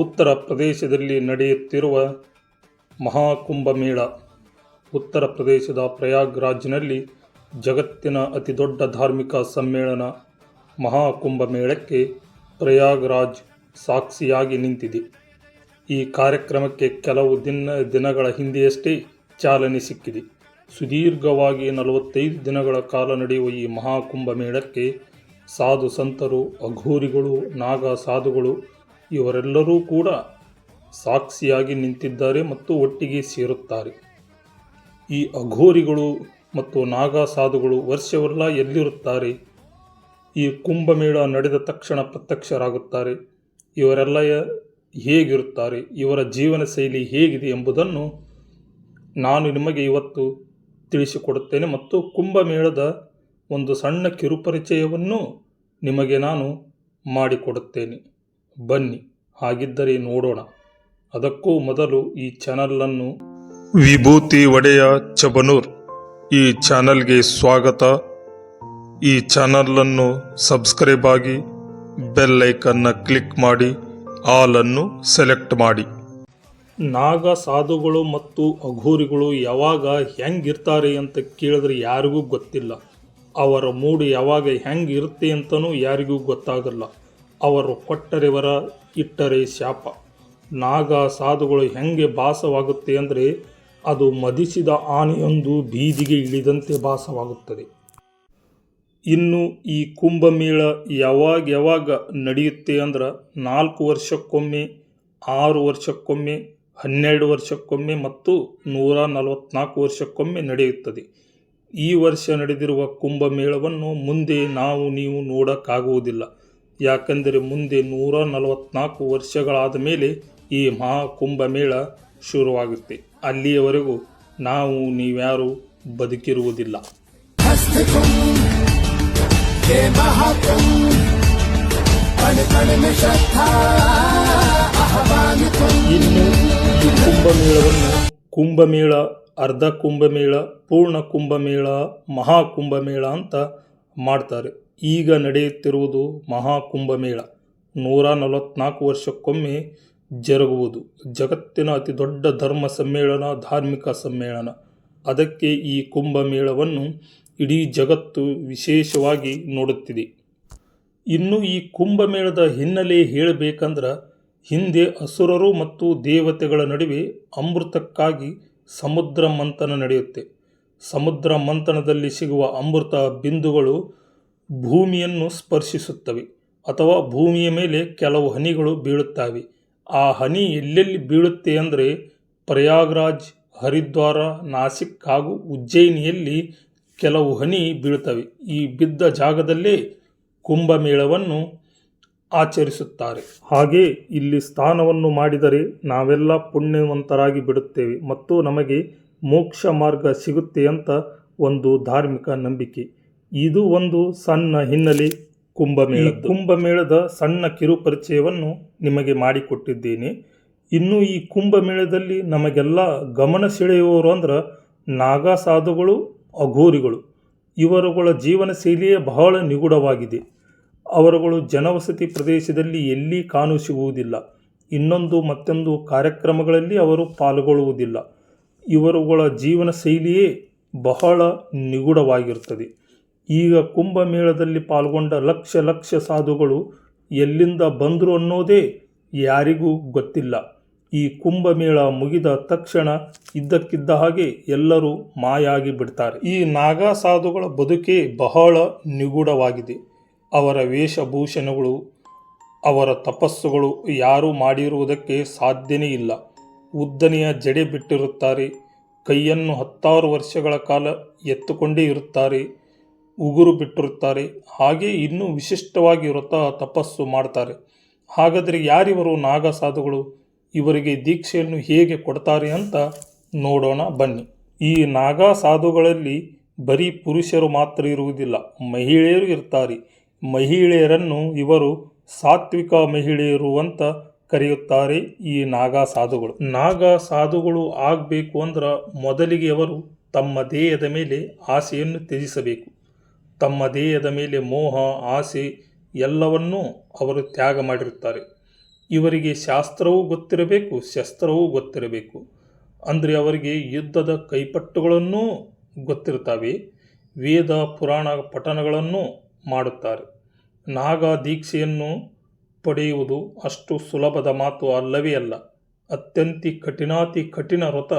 ಉತ್ತರ ಪ್ರದೇಶದಲ್ಲಿ ನಡೆಯುತ್ತಿರುವ ಮಹಾಕುಂಭಮೇಳ. ಉತ್ತರ ಪ್ರದೇಶದ ಪ್ರಯಾಗ್ರಾಜ್ನಲ್ಲಿ ಜಗತ್ತಿನ ಅತಿದೊಡ್ಡ ಧಾರ್ಮಿಕ ಸಮ್ಮೇಳನ ಮಹಾಕುಂಭಮೇಳಕ್ಕೆ ಪ್ರಯಾಗ್ರಾಜ್ ಸಾಕ್ಷಿಯಾಗಿ ನಿಂತಿದೆ. ಈ ಕಾರ್ಯಕ್ರಮಕ್ಕೆ ಕೆಲವು ದಿನಗಳ ಹಿಂದೆಯಷ್ಟೇ ಚಾಲನೆ ಸಿಕ್ಕಿದೆ. ಸುದೀರ್ಘವಾಗಿ 45 ದಿನಗಳ ಕಾಲ ನಡೆಯುವ ಈ ಮಹಾಕುಂಭಮೇಳಕ್ಕೆ ಸಾಧು ಸಂತರು, ಅಘೋರಿಗಳು, ನಾಗ ಸಾಧುಗಳು ಇವರೆಲ್ಲರೂ ಕೂಡ ಸಾಕ್ಷಿಯಾಗಿ ನಿಂತಿದ್ದಾರೆ ಮತ್ತು ಒಟ್ಟಿಗೆ ಸೇರುತ್ತಾರೆ. ಈ ಅಘೋರಿಗಳು ಮತ್ತು ನಾಗ ಸಾಧುಗಳು ವರ್ಷವೆಲ್ಲ ಎಲ್ಲಿರುತ್ತಾರೆ? ಈ ಕುಂಭಮೇಳ ನಡೆದ ತಕ್ಷಣ ಪ್ರತ್ಯಕ್ಷರಾಗುತ್ತಾರೆ. ಇವರೆಲ್ಲ ಹೇಗಿರುತ್ತಾರೆ, ಇವರ ಜೀವನ ಶೈಲಿ ಹೇಗಿದೆ ಎಂಬುದನ್ನು ನಾನು ನಿಮಗೆ ಇವತ್ತು ತಿಳಿಸಿಕೊಡುತ್ತೇನೆ ಮತ್ತು ಕುಂಭಮೇಳದ ಒಂದು ಸಣ್ಣ ಕಿರುಪರಿಚಯವನ್ನು ನಿಮಗೆ ನಾನು ಮಾಡಿಕೊಡುತ್ತೇನೆ. ಬನ್ನಿ, ಹಾಗಿದ್ದರೆ ನೋಡೋಣ. ಅದಕ್ಕೂ ಮೊದಲು ಈ ಚಾನಲನ್ನು ವಿಭೂತಿ ಒಡೆಯ ಚಬನೂರ್ ಈ ಚಾನಲ್ಗೆ ಸ್ವಾಗತ. ಈ ಚಾನಲನ್ನು ಸಬ್ಸ್ಕ್ರೈಬ್ ಆಗಿ ಬೆಲ್ ಐಕನ್ನ ಕ್ಲಿಕ್ ಮಾಡಿ ಆಲ್ ಅನ್ನು ಸೆಲೆಕ್ಟ್ ಮಾಡಿ. ನಾಗ ಸಾಧುಗಳು ಮತ್ತು ಅಘೋರಿಗಳು ಯಾವಾಗ ಹೆಂಗಿರ್ತಾರೆ ಅಂತ ಕೇಳಿದ್ರೆ ಯಾರಿಗೂ ಗೊತ್ತಿಲ್ಲ. ಅವರ ಮೂಡು ಯಾವಾಗ ಹೆಂಗಿರುತ್ತೆ ಅಂತಲೂ ಯಾರಿಗೂ ಗೊತ್ತಾಗಲ್ಲ. ಅವರು ಕೊಟ್ಟರೆ ವರ, ಇಟ್ಟರೆ ಶಾಪ. ನಾಗ ಸಾಧುಗಳು ಹೆಂಗೆ ಭಾಸವಾಗುತ್ತೆ ಅಂದರೆ ಅದು ಮದಿಸಿದ ಆನೆಯೊಂದು ಬೀದಿಗೆ ಇಳಿದಂತೆ ಭಾಸವಾಗುತ್ತದೆ. ಇನ್ನು ಈ ಕುಂಭಮೇಳ ಯಾವಾಗ ನಡೆಯುತ್ತೆ ಅಂದ್ರೆ 4 ವರ್ಷಕ್ಕೊಮ್ಮೆ, 6 ವರ್ಷಕ್ಕೊಮ್ಮೆ, 12 ವರ್ಷಕ್ಕೊಮ್ಮೆ ಮತ್ತು 144 ವರ್ಷಕ್ಕೊಮ್ಮೆ ನಡೆಯುತ್ತದೆ. ಈ ವರ್ಷ ನಡೆದಿರುವ ಕುಂಭಮೇಳವನ್ನು ಮುಂದೆ ನೀವು ನೋಡೋಕ್ಕಾಗುವುದಿಲ್ಲ. ಯಾಕೆಂದರೆ ಮುಂದೆ 144 ವರ್ಷಗಳಾದ ಮೇಲೆ ಈ ಮಹಾಕುಂಭಮೇಳ ಶುರುವಾಗುತ್ತೆ. ಅಲ್ಲಿಯವರೆಗೂ ನೀವ್ಯಾರೂ ಬದುಕಿರುವುದಿಲ್ಲ. ಇನ್ನು ಈ ಕುಂಭಮೇಳವನ್ನು ಕುಂಭಮೇಳ, ಅರ್ಧ ಕುಂಭಮೇಳ, ಪೂರ್ಣ ಕುಂಭಮೇಳ, ಮಹಾಕುಂಭಮೇಳ ಅಂತ ಮಾಡ್ತಾರೆ. ಈಗ ನಡೆಯುತ್ತಿರುವುದು ಮಹಾಕುಂಭಮೇಳ 144 ವರ್ಷಕ್ಕೊಮ್ಮೆ ಜರುಗುವುದು. ಜಗತ್ತಿನ ಅತಿ ದೊಡ್ಡ ಧರ್ಮ ಸಮ್ಮೇಳನ, ಧಾರ್ಮಿಕ ಸಮ್ಮೇಳನ. ಅದಕ್ಕೆ ಈ ಕುಂಭಮೇಳವನ್ನು ಇಡೀ ಜಗತ್ತು ವಿಶೇಷವಾಗಿ ನೋಡುತ್ತಿದೆ. ಇನ್ನು ಈ ಕುಂಭಮೇಳದ ಹಿನ್ನೆಲೆ ಹೇಳಬೇಕಂದ್ರೆ ಹಿಂದೆ ಅಸುರರು ಮತ್ತು ದೇವತೆಗಳ ನಡುವೆ ಅಮೃತಕ್ಕಾಗಿ ಸಮುದ್ರ ಮಂಥನ ನಡೆಯುತ್ತೆ. ಸಮುದ್ರ ಮಂಥನದಲ್ಲಿ ಸಿಗುವ ಅಮೃತ ಬಿಂದುಗಳು ಭೂಮಿಯನ್ನು ಸ್ಪರ್ಶಿಸುತ್ತವೆ ಅಥವಾ ಭೂಮಿಯ ಮೇಲೆ ಕೆಲವು ಹನಿಗಳು ಬೀಳುತ್ತವೆ. ಆ ಹನಿ ಎಲ್ಲೆಲ್ಲಿ ಬೀಳುತ್ತೆ ಅಂದರೆ ಪ್ರಯಾಗ್ರಾಜ್, ಹರಿದ್ವಾರ, ನಾಸಿಕ್ ಹಾಗೂ ಉಜ್ಜಯಿನಿಯಲ್ಲಿ ಕೆಲವು ಹನಿ ಬೀಳುತ್ತವೆ. ಈ ಬಿದ್ದ ಜಾಗದಲ್ಲೇ ಕುಂಭಮೇಳವನ್ನು ಆಚರಿಸುತ್ತಾರೆ. ಹಾಗೆ ಇಲ್ಲಿ ಸ್ನಾನವನ್ನು ಮಾಡಿದರೆ ನಾವೆಲ್ಲ ಪುಣ್ಯವಂತರಾಗಿ ಬಿಡುತ್ತೇವೆ ಮತ್ತು ನಮಗೆ ಮೋಕ್ಷ ಮಾರ್ಗ ಸಿಗುತ್ತೆ ಅಂತ ಒಂದು ಧಾರ್ಮಿಕ ನಂಬಿಕೆ. ಇದು ಒಂದು ಸಣ್ಣ ಹಿನ್ನೆಲೆ ಕುಂಭಮೇಳದ ಸಣ್ಣ ಕಿರುಪರಿಚಯವನ್ನು ನಿಮಗೆ ಮಾಡಿಕೊಟ್ಟಿದ್ದೇನೆ. ಇನ್ನು ಈ ಕುಂಭಮೇಳದಲ್ಲಿ ನಮಗೆಲ್ಲ ಗಮನ ಸೆಳೆಯುವವರು ಅಂದ್ರೆ ನಾಗ ಸಾಧುಗಳು, ಅಘೋರಿಗಳು. ಇವರುಗಳ ಜೀವನ ಶೈಲಿಯೇ ಬಹಳ ನಿಗೂಢವಾಗಿದೆ. ಅವರುಗಳು ಜನವಸತಿ ಪ್ರದೇಶದಲ್ಲಿ ಎಲ್ಲಿ ಕಾಣಸಿಗುವುದಿಲ್ಲ. ಮತ್ತೊಂದು ಕಾರ್ಯಕ್ರಮಗಳಲ್ಲಿ ಅವರು ಪಾಲ್ಗೊಳ್ಳುವುದಿಲ್ಲ. ಇವರುಗಳ ಜೀವನ ಶೈಲಿಯೇ ಬಹಳ ನಿಗೂಢವಾಗಿರುತ್ತದೆ. ಈಗ ಕುಂಭಮೇಳದಲ್ಲಿ ಪಾಲ್ಗೊಂಡ ಲಕ್ಷ ಸಾಧುಗಳು ಎಲ್ಲಿಂದ ಬಂದರು ಅನ್ನೋದೇ ಯಾರಿಗೂ ಗೊತ್ತಿಲ್ಲ. ಈ ಕುಂಭಮೇಳ ಮುಗಿದ ತಕ್ಷಣ ಇದ್ದಕ್ಕಿದ್ದ ಹಾಗೆ ಎಲ್ಲರೂ ಮಾಯಾಗಿ ಬಿಡ್ತಾರೆ. ಈ ನಾಗ ಸಾಧುಗಳ ಬದುಕೇ ಬಹಳ ನಿಗೂಢವಾಗಿದೆ. ಅವರ ವೇಷಭೂಷಣಗಳು, ಅವರ ತಪಸ್ಸುಗಳು ಯಾರೂ ಮಾಡಿರುವುದಕ್ಕೆ ಸಾಧ್ಯನೇ ಇಲ್ಲ. ಉದ್ದನೆಯ ಜಡೆ ಬಿಟ್ಟಿರುತ್ತಾರೆ. ಕೈಯನ್ನು 10 ವರ್ಷಗಳ ಕಾಲ ಎತ್ತುಕೊಂಡೇ ಇರುತ್ತಾರೆ. ಉಗುರು ಬಿಟ್ಟಿರುತ್ತಾರೆ. ಹಾಗೆ ಇನ್ನೂ ವಿಶಿಷ್ಟವಾಗಿ ವ್ರತ ತಪಸ್ಸು ಮಾಡ್ತಾರೆ. ಹಾಗಾದರೆ ಯಾರಿವರು ನಾಗ ಸಾಧುಗಳು? ಇವರಿಗೆ ದೀಕ್ಷೆಯನ್ನು ಹೇಗೆ ಕೊಡ್ತಾರೆ ಅಂತ ನೋಡೋಣ ಬನ್ನಿ. ಈ ನಾಗ ಸಾಧುಗಳಲ್ಲಿ ಬರೀ ಪುರುಷರು ಮಾತ್ರ ಇರುವುದಿಲ್ಲ, ಮಹಿಳೆಯರು ಇರ್ತಾರೆ. ಮಹಿಳೆಯರನ್ನು ಇವರು ಸಾತ್ವಿಕ ಮಹಿಳೆಯರು ಅಂತ ಕರೆಯುತ್ತಾರೆ. ಈ ನಾಗ ಸಾಧುಗಳು ಆಗಬೇಕು ಅಂದ್ರೆ ಮೊದಲಿಗೆ ಅವರು ತಮ್ಮ ದೇಹದ ಮೇಲೆ ಆಸೆಯನ್ನು ತ್ಯಜಿಸಬೇಕು. ತಮ್ಮ ದೇಹದ ಮೇಲೆ ಮೋಹ, ಆಸೆ ಎಲ್ಲವನ್ನೂ ಅವರು ತ್ಯಾಗ ಮಾಡಿರುತ್ತಾರೆ. ಇವರಿಗೆ ಶಾಸ್ತ್ರವೂ ಗೊತ್ತಿರಬೇಕು, ಶಸ್ತ್ರವೂ ಗೊತ್ತಿರಬೇಕು. ಅಂದರೆ ಅವರಿಗೆ ಯುದ್ಧದ ಕೈಪಟ್ಟುಗಳನ್ನೂ ಗೊತ್ತಿರ್ತವೆ, ವೇದ ಪುರಾಣ ಪಠಣಗಳನ್ನು ಮಾಡುತ್ತಾರೆ. ನಾಗ ದೀಕ್ಷೆಯನ್ನು ಪಡೆಯುವುದು ಅಷ್ಟು ಸುಲಭದ ಮಾತು ಅಲ್ಲವೇ ಅಲ್ಲ. ಅತ್ಯಂತ ಕಠಿಣಾತಿ ಕಠಿಣ ವ್ರತ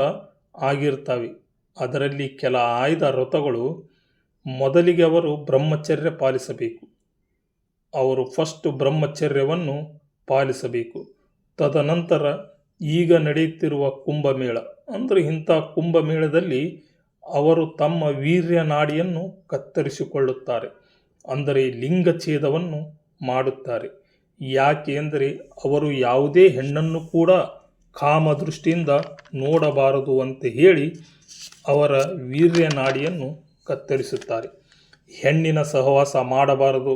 ಆಗಿರ್ತವೆ. ಅದರಲ್ಲಿ ಕೆಲ ಆಯ್ದ ವ್ರತಗಳು. ಮೊದಲಿಗೆ ಅವರು ಬ್ರಹ್ಮಚರ್ಯ ಪಾಲಿಸಬೇಕು. ಅವರು ಫಸ್ಟ್ ಬ್ರಹ್ಮಚರ್ಯವನ್ನು ಪಾಲಿಸಬೇಕು. ತದನಂತರ ಈಗ ನಡೆಯುತ್ತಿರುವ ಕುಂಭಮೇಳ, ಅಂದರೆ ಇಂಥ ಕುಂಭಮೇಳದಲ್ಲಿ ಅವರು ತಮ್ಮ ವೀರ್ಯ ನಾಡಿಯನ್ನು ಕತ್ತರಿಸಿಕೊಳ್ಳುತ್ತಾರೆ, ಅಂದರೆ ಲಿಂಗಛೇದವನ್ನು ಮಾಡುತ್ತಾರೆ. ಯಾಕೆ ಎಂದರೆ ಅವರು ಯಾವುದೇ ಹೆಣ್ಣನ್ನು ಕೂಡ ಕಾಮದೃಷ್ಟಿಯಿಂದ ನೋಡಬಾರದು ಅಂತ ಹೇಳಿ ಅವರ ವೀರ್ಯ ನಾಡಿಯನ್ನು ಕತ್ತರಿಸುತ್ತಾರೆ. ಹೆಣ್ಣಿನ ಸಹವಾಸ ಮಾಡಬಾರದು,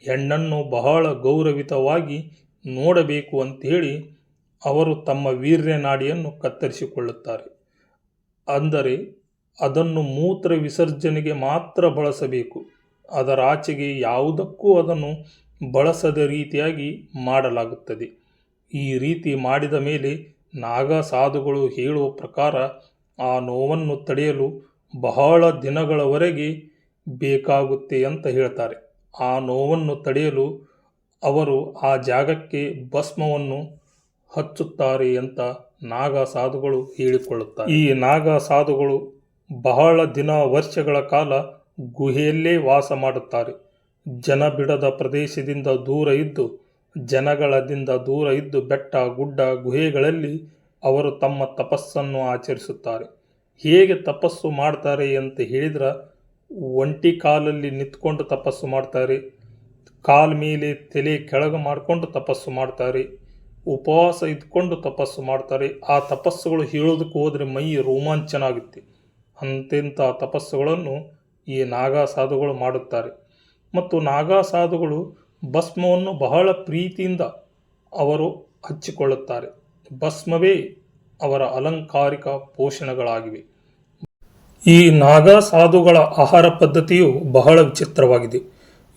ಹೆಣ್ಣನ್ನು ಬಹಳ ಗೌರವಿತವಾಗಿ ನೋಡಬೇಕು ಅಂತೇಳಿ ಅವರು ತಮ್ಮ ವೀರ್ಯ ನಾಡಿಯನ್ನು ಕತ್ತರಿಸಿಕೊಳ್ಳುತ್ತಾರೆ. ಅಂದರೆ ಅದನ್ನು ಮೂತ್ರ ವಿಸರ್ಜನೆಗೆ ಮಾತ್ರ ಬಳಸಬೇಕು. ಅದರ ಆಚೆಗೆ ಯಾವುದಕ್ಕೂ ಅದನ್ನು ಬಳಸದ ರೀತಿಯಾಗಿ ಮಾಡಲಾಗುತ್ತದೆ. ಈ ರೀತಿ ಮಾಡಿದ ಮೇಲೆ ನಾಗ ಸಾಧುಗಳು ಹೇಳುವ ಪ್ರಕಾರ ಆ ನೋವನ್ನು ತಡೆಯಲು ಬಹಳ ದಿನಗಳವರೆಗೆ ಬೇಕಾಗುತ್ತೆ ಅಂತ ಹೇಳ್ತಾರೆ. ಆ ನೋವನ್ನು ತಡೆಯಲು ಅವರು ಆ ಜಾಗಕ್ಕೆ ಭಸ್ಮವನ್ನು ಹಚ್ಚುತ್ತಾರೆ ಅಂತ ನಾಗ ಸಾಧುಗಳು ಹೇಳಿಕೊಳ್ಳುತ್ತಾರೆ. ಈ ನಾಗ ಸಾಧುಗಳು ಬಹಳ ದಿನ ವರ್ಷಗಳ ಕಾಲ ಗುಹೆಯಲ್ಲೇ ವಾಸ ಮಾಡುತ್ತಾರೆ. ಜನ ಬಿಡದ ಪ್ರದೇಶದಿಂದ ದೂರ ಇದ್ದು, ಜನಗಳದಿಂದ ದೂರ ಇದ್ದು, ಬೆಟ್ಟ ಗುಡ್ಡ ಗುಹೆಗಳಲ್ಲಿ ಅವರು ತಮ್ಮ ತಪಸ್ಸನ್ನು ಆಚರಿಸುತ್ತಾರೆ. ಹೇಗೆ ತಪಸ್ಸು ಮಾಡ್ತಾರೆ ಅಂತ ಹೇಳಿದ್ರೆ, ಒಂಟಿ ಕಾಲಲ್ಲಿ ನಿಂತ್ಕೊಂಡು ತಪಸ್ಸು ಮಾಡ್ತಾರೆ, ಕಾಲ ಮೇಲೆ ತಲೆ ಕೆಳಗೆ ಮಾಡಿಕೊಂಡು ತಪಸ್ಸು ಮಾಡ್ತಾರೆ, ಉಪವಾಸ ಇದ್ಕೊಂಡು ತಪಸ್ಸು ಮಾಡ್ತಾರೆ. ಆ ತಪಸ್ಸುಗಳು ಹೇಳೋದಕ್ಕೆ ಹೋದರೆ ಮೈ ರೋಮಾಂಚನ ಆಗುತ್ತೆ. ಅಂತೆಂಥ ತಪಸ್ಸುಗಳನ್ನು ಈ ನಾಗಾ ಸಾಧುಗಳು ಮಾಡುತ್ತಾರೆ. ಮತ್ತು ನಾಗಾ ಸಾಧುಗಳು ಭಸ್ಮವನ್ನು ಬಹಳ ಪ್ರೀತಿಯಿಂದ ಅವರು ಹಚ್ಚಿಕೊಳ್ಳುತ್ತಾರೆ. ಭಸ್ಮವೇ ಅವರ ಅಲಂಕಾರಿಕ ಪೋಷಣೆಗಳಾಗಿವೆ. ಈ ನಾಗಾ ಸಾಧುಗಳ ಆಹಾರ ಪದ್ಧತಿಯು ಬಹಳ ವಿಚಿತ್ರವಾಗಿದೆ.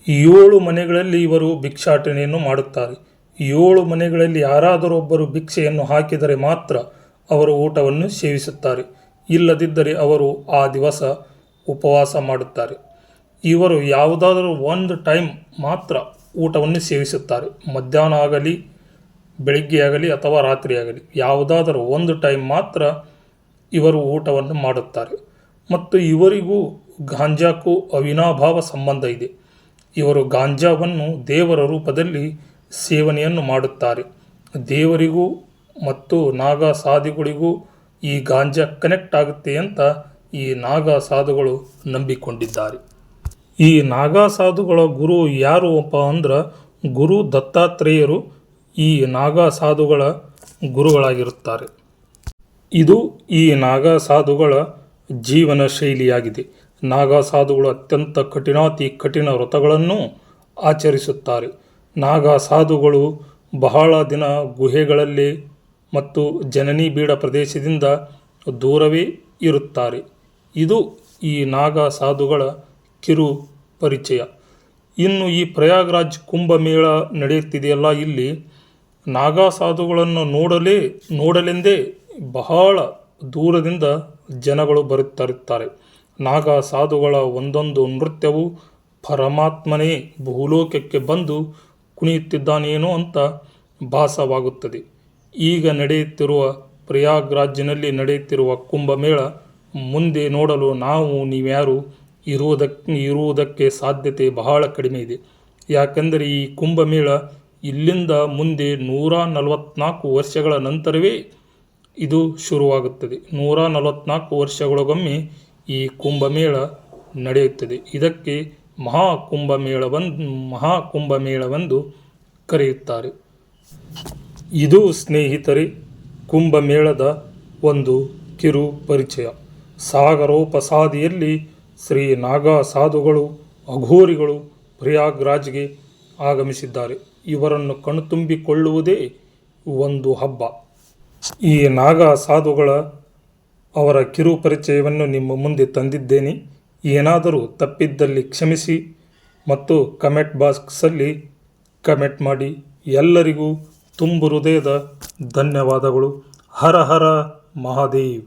7 ಮನೆಗಳಲ್ಲಿ ಇವರು ಭಿಕ್ಷಾಟನೆಯನ್ನು ಮಾಡುತ್ತಾರೆ. 7 ಮನೆಗಳಲ್ಲಿ ಯಾರಾದರೂ ಒಬ್ಬರು ಭಿಕ್ಷೆಯನ್ನು ಹಾಕಿದರೆ ಮಾತ್ರ ಅವರು ಊಟವನ್ನು ಸೇವಿಸುತ್ತಾರೆ. ಇಲ್ಲದಿದ್ದರೆ ಅವರು ಆ ದಿವಸ ಉಪವಾಸ ಮಾಡುತ್ತಾರೆ. ಇವರು ಯಾವುದಾದರೂ ಒಂದು ಟೈಮ್ ಮಾತ್ರ ಊಟವನ್ನು ಸೇವಿಸುತ್ತಾರೆ. ಮಧ್ಯಾಹ್ನ ಆಗಲಿ, ಬೆಳಿಗ್ಗೆ ಆಗಲಿ ಅಥವಾ ರಾತ್ರಿ ಆಗಲಿ, ಯಾವುದಾದರೂ ಒಂದು ಟೈಮ್ ಮಾತ್ರ ಇವರು ಊಟವನ್ನು ಮಾಡುತ್ತಾರೆ. ಮತ್ತು ಇವರಿಗೂ ಗಾಂಜಾಕ್ಕೂ ಅವಿನಾಭಾವ ಸಂಬಂಧ ಇದೆ. ಇವರು ಗಾಂಜಾವನ್ನು ದೇವರ ರೂಪದಲ್ಲಿ ಸೇವನೆಯನ್ನು ಮಾಡುತ್ತಾರೆ. ದೇವರಿಗೂ ಮತ್ತು ನಾಗಾ ಸಾಧುಗಳಿಗೂ ಈ ಗಾಂಜಾ ಕನೆಕ್ಟ್ ಆಗುತ್ತೆ ಅಂತ ಈ ನಾಗಾ ಸಾಧುಗಳು ನಂಬಿಕೊಂಡಿದ್ದಾರೆ. ಈ ನಾಗಾ ಸಾಧುಗಳ ಗುರು ಯಾರು ಅಂದ್ರೆ ಗುರು ದತ್ತಾತ್ರೇಯರು ಈ ನಾಗಾ ಸಾಧುಗಳ ಗುರುಗಳಾಗಿರುತ್ತಾರೆ. ಇದು ಈ ನಾಗಾ ಸಾಧುಗಳ ಜೀವನ ಶೈಲಿಯಾಗಿದೆ. ನಾಗಾ ಸಾಧುಗಳು ಅತ್ಯಂತ ಕಠಿಣಾತಿ ಕಠಿಣ ವ್ರತಗಳನ್ನು ಆಚರಿಸುತ್ತಾರೆ. ನಾಗಾ ಸಾಧುಗಳು ಬಹಳ ದಿನ ಗುಹೆಗಳಲ್ಲಿ ಮತ್ತು ಜನನಿ ಬೀಡ ಪ್ರದೇಶದಿಂದ ದೂರವೇ ಇರುತ್ತಾರೆ. ಇದು ಈ ನಾಗಾ ಸಾಧುಗಳ ಕಿರು ಪರಿಚಯ. ಇನ್ನು ಈ ಪ್ರಯಾಗ್ರಾಜ್ ಕುಂಭಮೇಳ ನಡೆಯುತ್ತಿದೆಯಲ್ಲ, ಇಲ್ಲಿ ನಾಗಾ ಸಾಧುಗಳನ್ನು ನೋಡಲೆಂದೇ ಬಹಳ ದೂರದಿಂದ ಜನಗಳು ಬರುತ್ತಿರುತ್ತಾರೆ. ನಾಗಾ ಸಾಧುಗಳ ಒಂದೊಂದು ನೃತ್ಯವು ಪರಮಾತ್ಮನೇ ಭೂಲೋಕಕ್ಕೆ ಬಂದು ಕುಣಿಯುತ್ತಿದ್ದಾನೇನೋ ಅಂತ ಭಾಸವಾಗುತ್ತದೆ. ಈಗ ನಡೆಯುತ್ತಿರುವ ಪ್ರಯಾಗ್ರಾಜ್ನಲ್ಲಿ ನಡೆಯುತ್ತಿರುವ ಕುಂಭಮೇಳ ಮುಂದೆ ನೋಡಲು ನೀವ್ಯಾರು ಇರುವುದಕ್ಕೆ ಸಾಧ್ಯತೆ ಬಹಳ ಕಡಿಮೆ ಇದೆ. ಯಾಕೆಂದರೆ ಈ ಕುಂಭಮೇಳ ಇಲ್ಲಿಂದ ಮುಂದೆ 144 ವರ್ಷಗಳ ನಂತರವೇ ಇದು ಶುರುವಾಗುತ್ತದೆ. 144 ವರ್ಷಗಳಿಗೊಮ್ಮೆ ಈ ಕುಂಭಮೇಳ ನಡೆಯುತ್ತದೆ. ಇದಕ್ಕೆ ಮಹಾಕುಂಭಮೇಳವೆಂದು ಕರೆಯುತ್ತಾರೆ. ಇದು ಸ್ನೇಹಿತರೆ ಕುಂಭಮೇಳದ ಒಂದು ಕಿರು ಪರಿಚಯ. ಸಾಗರೋಪಸಾದಿಯಲ್ಲಿ ಶ್ರೀ ನಾಗಾ ಸಾಧುಗಳು ಅಘೋರಿಗಳು ಪ್ರಯಾಗ್ರಾಜ್ಗೆ ಆಗಮಿಸಿದ್ದಾರೆ. ಇವರನ್ನು ಕಣ್ತುಂಬಿಕೊಳ್ಳುವುದೇ ಒಂದು ಹಬ್ಬ. ಈ ನಾಗಾ ಸಾಧುಗಳ ಅವರ ಕಿರು ಪರಿಚಯವನ್ನು ನಿಮ್ಮ ಮುಂದೆ ತಂದಿದ್ದೇನೆ. ಏನಾದರೂ ತಪ್ಪಿದ್ದಲ್ಲಿ ಕ್ಷಮಿಸಿ ಮತ್ತು ಕಮೆಂಟ್ ಬಾಕ್ಸಲ್ಲಿ ಕಮೆಂಟ್ ಮಾಡಿ. ಎಲ್ಲರಿಗೂ ತುಂಬು ಹೃದಯದ ಧನ್ಯವಾದಗಳು. ಹರ ಹರ ಮಹಾದೇವ್.